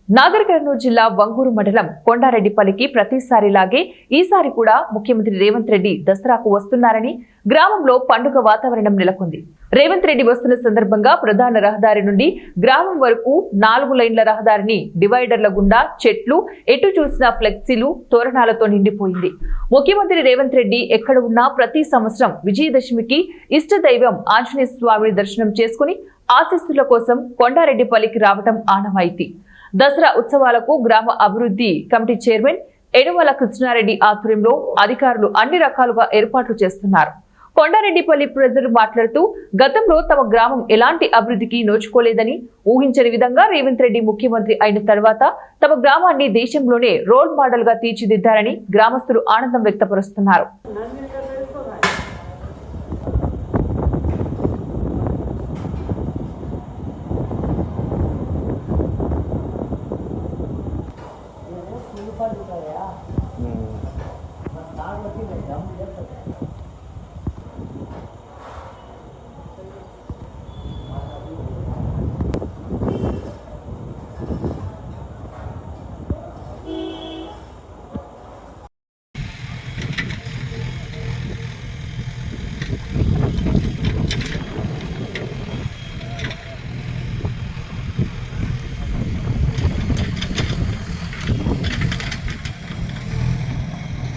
నాగర్ కర్నూలు జిల్లా వంగూరు మండలం కొండారెడ్డిపల్లికి ప్రతిసారిలాగే ఈసారి కూడా ముఖ్యమంత్రి రేవంత్ రెడ్డి దసరాకు వస్తున్నారని గ్రామంలో పండుగ వాతావరణం నెలకొంది. రేవంత్ రెడ్డి వస్తున్న సందర్భంగా ప్రధాన రహదారి నుండి గ్రామం వరకు 4 లైన్ల రహదారిని డివైడర్ల గుండా చెట్లు, ఎటు చూసిన ఫ్లెక్సీలు, తోరణాలతో నిండిపోయింది. ముఖ్యమంత్రి రేవంత్ రెడ్డి ఎక్కడ ఉన్నా ప్రతి సంవత్సరం విజయదశమికి ఇష్టదైవం ఆంజనేయ స్వామిని దర్శనం చేసుకుని ఆశీస్సుల కోసం కొండారెడ్డిపల్లికి రావడం ఆనవాయితీ. దసరా ఉత్సవాలకు గ్రామ అభివృద్ధి కమిటీ చైర్మన్ ఎనుమల కృష్ణారెడ్డి ఆధ్వర్యంలో అధికారులు అన్ని రకాలుగా ఏర్పాట్లు చేస్తున్నారు. కొండారెడ్డిపల్లి ప్రజలు మాట్లాడుతూ గతంలో తమ గ్రామం ఎలాంటి అభివృద్ధికి నోచుకోలేదని, ఊహించని విధంగా రేవంత్ రెడ్డి ముఖ్యమంత్రి అయిన తర్వాత తమ గ్రామాన్ని దేశంలోనే రోల్ మోడల్ గా తీర్చిదిద్దారని గ్రామస్తులు ఆనందం వ్యక్తపరుస్తున్నారు.